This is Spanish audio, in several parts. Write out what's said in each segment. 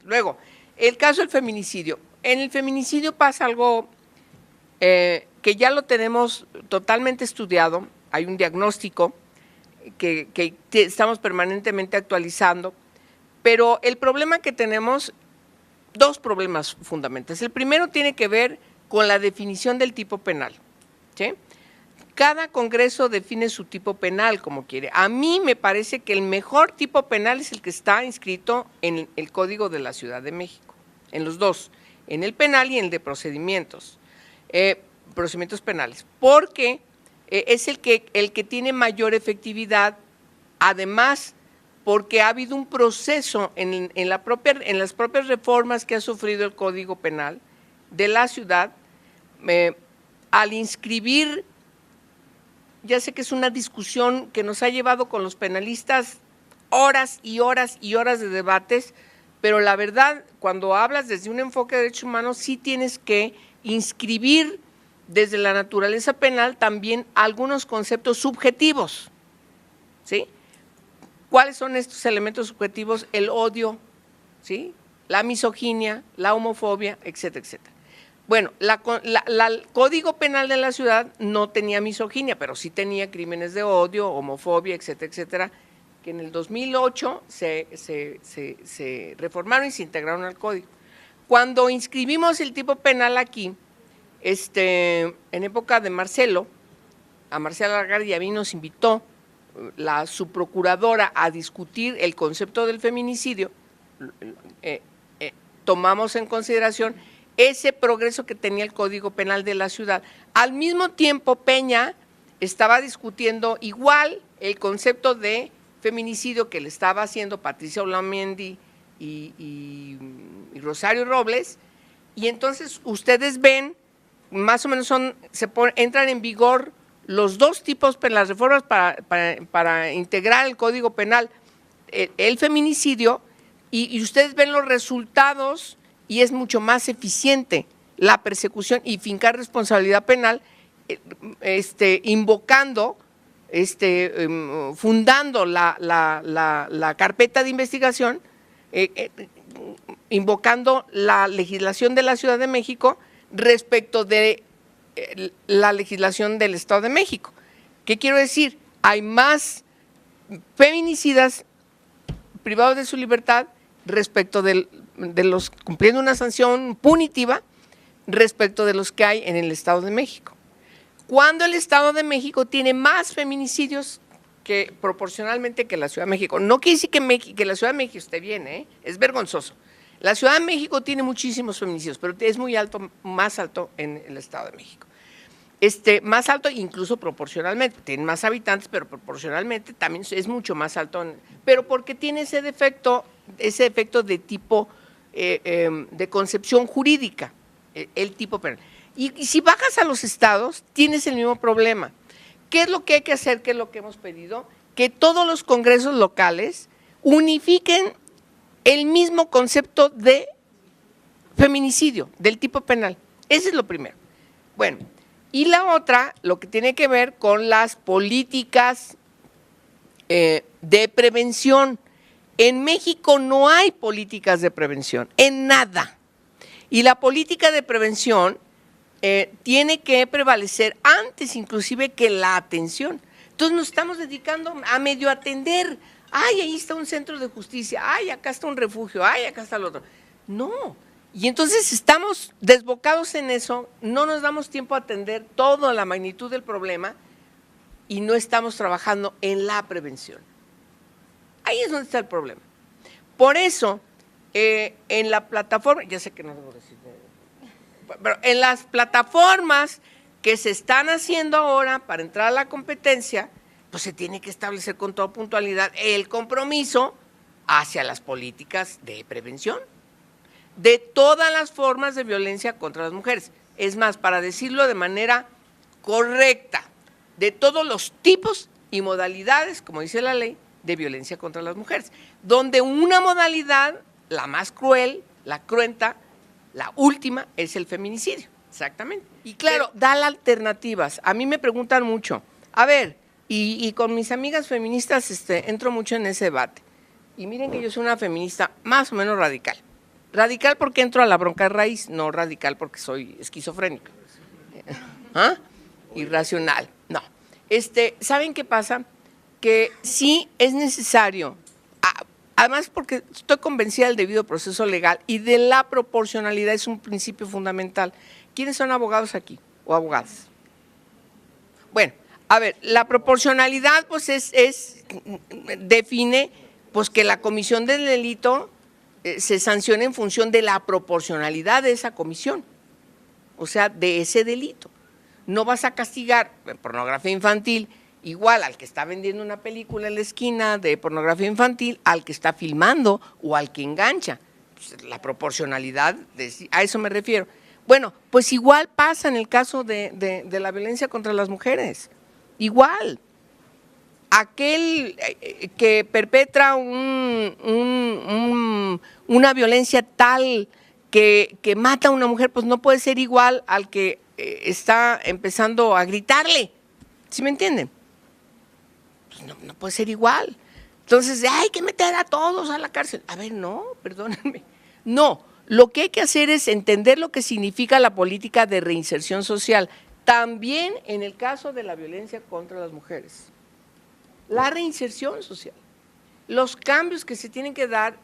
Luego, el caso del feminicidio. En el feminicidio pasa algo que ya lo tenemos totalmente estudiado, hay un diagnóstico que estamos permanentemente actualizando, pero el problema que tenemos, dos problemas fundamentales. El primero tiene que ver con la definición del tipo penal, ¿sí? Cada congreso define su tipo penal como quiere. A mí me parece que el mejor tipo penal es el que está inscrito en el Código de la Ciudad de México, en los dos, en el penal y en el de procedimientos penales, porque es el que tiene mayor efectividad, además porque ha habido un proceso en las propias reformas que ha sufrido el Código Penal de la ciudad, al inscribir. Ya sé que es una discusión que nos ha llevado con los penalistas horas y horas y horas de debates, pero la verdad, cuando hablas desde un enfoque de derechos humanos, sí tienes que inscribir desde la naturaleza penal también algunos conceptos subjetivos, ¿sí? ¿Cuáles son estos elementos subjetivos? El odio, ¿sí? La misoginia, la homofobia, etcétera, etcétera. Bueno, el Código Penal de la ciudad no tenía misoginia, pero sí tenía crímenes de odio, homofobia, etcétera, etcétera, que en el 2008 se reformaron y se integraron al código. Cuando inscribimos el tipo penal aquí, en época de Marcelo, a Marcela Lagarde y a mí nos invitó la subprocuradora a discutir el concepto del feminicidio, tomamos en consideración ese progreso que tenía el Código Penal de la ciudad. Al mismo tiempo, Peña estaba discutiendo igual el concepto de feminicidio que le estaba haciendo Patricia Olamendi y Rosario Robles, y entonces ustedes ven, más o menos entran en vigor los dos tipos, las reformas para integrar el Código Penal, el feminicidio, y ustedes ven los resultados, y es mucho más eficiente la persecución y fincar responsabilidad penal, invocando, fundando la carpeta de investigación, invocando la legislación de la Ciudad de México respecto de la legislación del Estado de México. ¿Qué quiero decir? Hay más feminicidas privados de su libertad respecto de los cumpliendo una sanción punitiva respecto de los que hay en el Estado de México. Cuando el Estado de México tiene más feminicidios que proporcionalmente que la Ciudad de México. No quiere decir que la Ciudad de México esté bien, es vergonzoso. La Ciudad de México tiene muchísimos feminicidios, pero es muy alto, más alto en el Estado de México. Más alto incluso proporcionalmente, tiene más habitantes, pero proporcionalmente también es mucho más alto, pero porque tiene ese efecto de tipo de concepción jurídica, el tipo penal. Y si bajas a los estados, tienes el mismo problema. ¿Qué es lo que hay que hacer? ¿Qué es lo que hemos pedido? Que todos los congresos locales unifiquen el mismo concepto de feminicidio, del tipo penal. Ese es lo primero. Bueno, y la otra, lo que tiene que ver con las políticas de prevención. En México no hay políticas de prevención, en nada. Y la política de prevención tiene que prevalecer antes inclusive que la atención. Entonces nos estamos dedicando a medio atender. Ay, ahí está un centro de justicia, ay, acá está un refugio, ay, acá está el otro. No, y entonces estamos desbocados en eso, no nos damos tiempo a atender toda la magnitud del problema y no estamos trabajando en la prevención. Ahí es donde está el problema. Por eso, en la plataforma, ya sé que no debo decir, pero en las plataformas que se están haciendo ahora para entrar a la competencia, pues se tiene que establecer con toda puntualidad el compromiso hacia las políticas de prevención de todas las formas de violencia contra las mujeres. Es más, para decirlo de manera correcta, de todos los tipos y modalidades, como dice la ley, de violencia contra las mujeres, donde una modalidad, la más cruel, la cruenta, la última, es el feminicidio, exactamente. Y claro, da alternativas. A mí me preguntan mucho, a ver, y con mis amigas feministas entro mucho en ese debate. Y miren que yo soy una feminista más o menos radical, Radical porque entro a la bronca de raíz, no radical porque soy esquizofrénica. ¿Ah? Irracional, no. ¿Saben qué pasa? Que sí es necesario, además porque estoy convencida del debido proceso legal y de la proporcionalidad es un principio fundamental. ¿Quiénes son abogados aquí o abogadas? Bueno, a ver, la proporcionalidad pues define pues que la comisión del delito se sanciona en función de la proporcionalidad de esa comisión, o sea, de ese delito. No vas a castigar pornografía infantil igual al que está vendiendo una película en la esquina de pornografía infantil, al que está filmando o al que engancha. Pues la proporcionalidad, a eso me refiero. Bueno, pues igual pasa en el caso de la violencia contra las mujeres. Igual. Aquel que perpetra una violencia tal que mata a una mujer, pues no puede ser igual al que está empezando a gritarle. ¿Sí me entienden? Pues no puede ser igual. Entonces, hay que meter a todos a la cárcel. A ver, no, perdónenme. No, lo que hay que hacer es entender lo que significa la política de reinserción social, también en el caso de la violencia contra las mujeres. La reinserción social, los cambios que se tienen que dar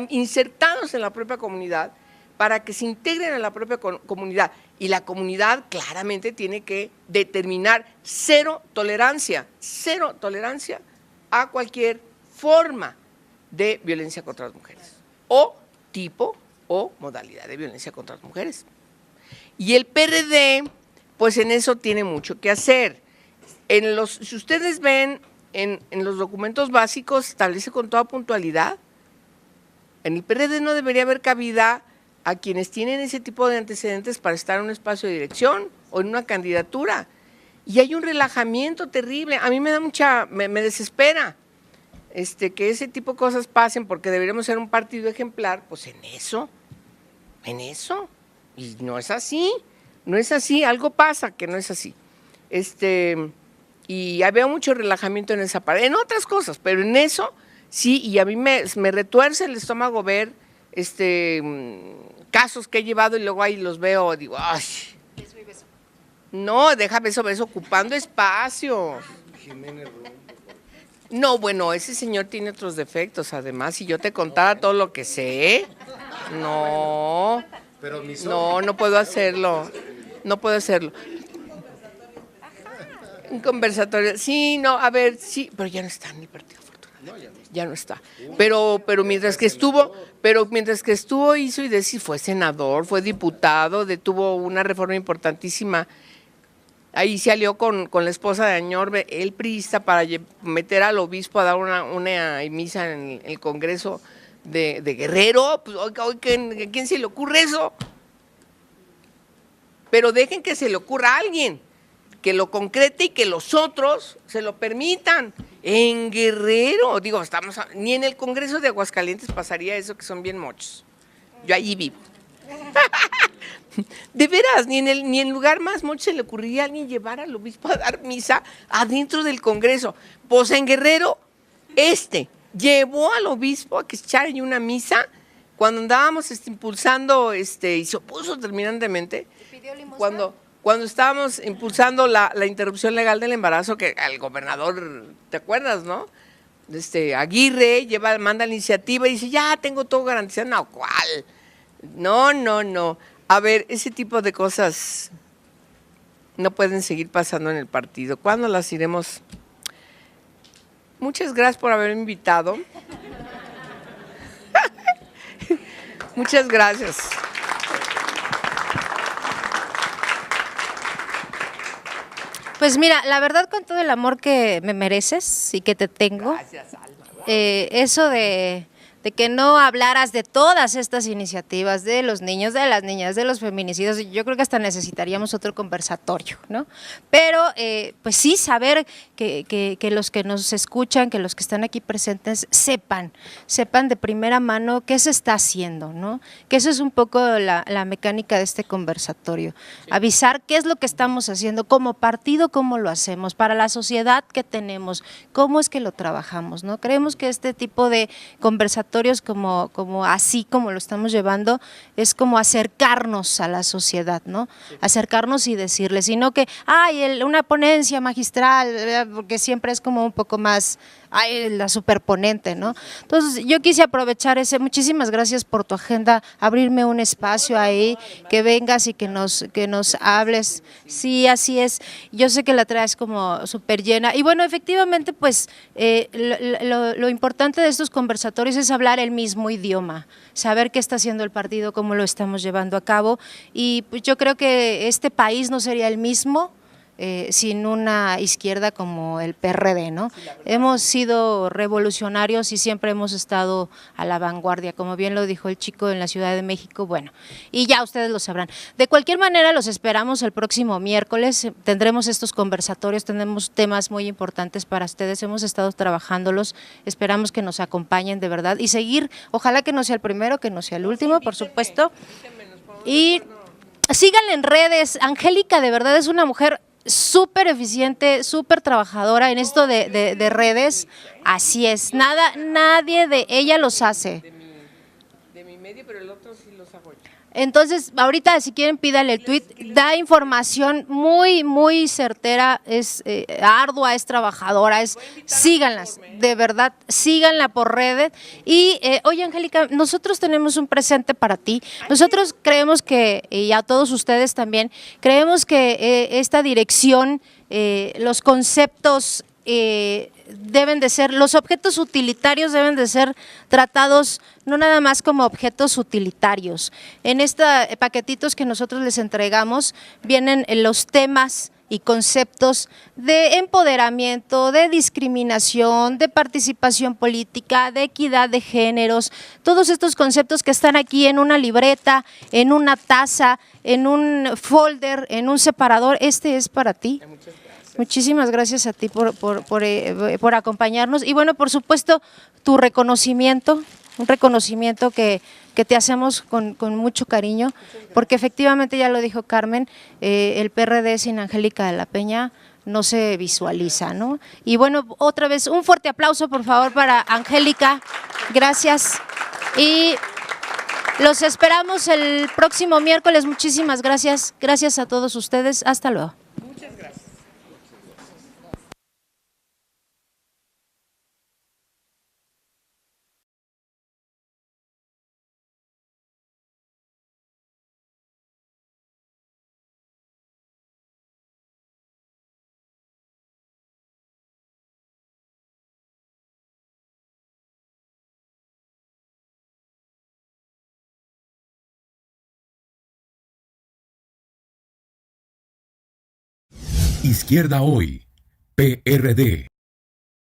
insertados en la propia comunidad para que se integren en la propia comunidad. Y la comunidad claramente tiene que determinar cero tolerancia a cualquier forma de violencia contra las mujeres, o tipo o modalidad de violencia contra las mujeres. Y el PRD, pues en eso tiene mucho que hacer. Si ustedes ven en los documentos básicos, establece con toda puntualidad, en el PRD no debería haber cabida a quienes tienen ese tipo de antecedentes para estar en un espacio de dirección o en una candidatura. Y hay un relajamiento terrible. A mí me da me desespera que ese tipo de cosas pasen, porque deberíamos ser un partido ejemplar, pues en eso. Y no es así, algo pasa que no es así. Y había mucho relajamiento en esa parte, en otras cosas, pero en eso sí, y a mí me retuerce el estómago ver casos que he llevado y luego ahí los veo, digo, ¡ay! Beso y beso. No, deja beso ocupando espacio. No, bueno, ese señor tiene otros defectos, además, si yo te contara todo lo que sé, no puedo hacerlo, Un conversatorio, sí, no, a ver, sí, pero ya no está en el partido, afortunadamente, ya no está. Pero mientras que estuvo, hizo y decir, fue senador, fue diputado, detuvo una reforma importantísima. Ahí se alió con la esposa de Añorbe, el priista, para meter al obispo a dar una misa en el Congreso de Guerrero. Pues, oiga, ¿quién se le ocurre eso? Pero dejen que se le ocurra a alguien, que lo concrete y que los otros se lo permitan. En Guerrero, digo, ni en el Congreso de Aguascalientes pasaría eso, que son bien mochos. Yo allí vivo. De veras, ni en lugar más mocho se le ocurriría a alguien llevar al obispo a dar misa adentro del Congreso. Pues en Guerrero, llevó al obispo a que echara una misa cuando andábamos impulsando, y se opuso terminantemente. ¿Pidió limosna? Cuando estábamos impulsando la interrupción legal del embarazo, que al gobernador, ¿te acuerdas, no? Aguirre manda la iniciativa y dice, ya tengo todo garantizado. No, ¿cuál? No. A ver, ese tipo de cosas no pueden seguir pasando en el partido. ¿Cuándo las iremos? Muchas gracias por haberme invitado. Muchas gracias. Pues mira, la verdad, con todo el amor que me mereces y que te tengo, Gracias, Alma. Eso de que no hablaras de todas estas iniciativas, de los niños, de las niñas, de los feminicidios, yo creo que hasta necesitaríamos otro conversatorio, ¿no? Pero pues sí, saber que los que nos escuchan, que los que están aquí presentes sepan de primera mano qué se está haciendo, ¿no? Que eso es un poco la mecánica de este conversatorio. Sí. Avisar qué es lo que estamos haciendo como partido, cómo lo hacemos, para la sociedad que tenemos, cómo es que lo trabajamos, ¿no? Creemos que este tipo de conversatorio conversatorios como así como lo estamos llevando, es como acercarnos a la sociedad, ¿no? Acercarnos y decirles, sino que, una ponencia magistral, porque siempre es como un poco más, la superponente, ¿no? Entonces, yo quise aprovechar muchísimas gracias por tu agenda, abrirme un espacio ahí, que vengas y que nos hables. Sí, así es. Yo sé que la traes como súper llena. Y bueno, efectivamente, pues, lo importante de estos conversatorios es hablar el mismo idioma, saber qué está haciendo el partido, cómo lo estamos llevando a cabo. Y pues yo creo que este país no sería el mismo sin una izquierda como el PRD, ¿no? Hemos sido revolucionarios y siempre hemos estado a la vanguardia, como bien lo dijo el chico en la Ciudad de México, bueno, y ya ustedes lo sabrán. De cualquier manera, los esperamos el próximo miércoles, tendremos estos conversatorios, tenemos temas muy importantes para ustedes, hemos estado trabajándolos, esperamos que nos acompañen de verdad y seguir, ojalá que no sea el primero, que no sea el último, por supuesto, y síganle en redes. Angélica de verdad es una mujer súper eficiente, súper trabajadora en esto de redes, así es, nadie de ella los hace. De mi medio, pero el otro sí los hago yo. Entonces, ahorita si quieren pídale el tweet, da información muy, muy certera, es ardua, es trabajadora, síganlas, de verdad, síganla por redes. Y, oye Angélica, nosotros tenemos un presente para ti, nosotros creemos que, y a todos ustedes también, creemos que esta dirección, los conceptos deben de ser, los objetos utilitarios deben de ser tratados no nada más como objetos utilitarios. En estos paquetitos que nosotros les entregamos vienen los temas y conceptos de empoderamiento, de discriminación, de participación política, de equidad de géneros, todos estos conceptos que están aquí en una libreta, en una taza, en un folder, en un separador, este es para ti. Muchísimas gracias a ti por acompañarnos y bueno, por supuesto, tu reconocimiento, un reconocimiento que te hacemos con mucho cariño, porque efectivamente ya lo dijo Carmen, el PRD sin Angélica de la Peña no se visualiza, ¿no? Y bueno, otra vez, un fuerte aplauso por favor para Angélica, gracias y los esperamos el próximo miércoles, muchísimas gracias, gracias a todos ustedes, hasta luego. Muchas gracias. Izquierda Hoy, PRD.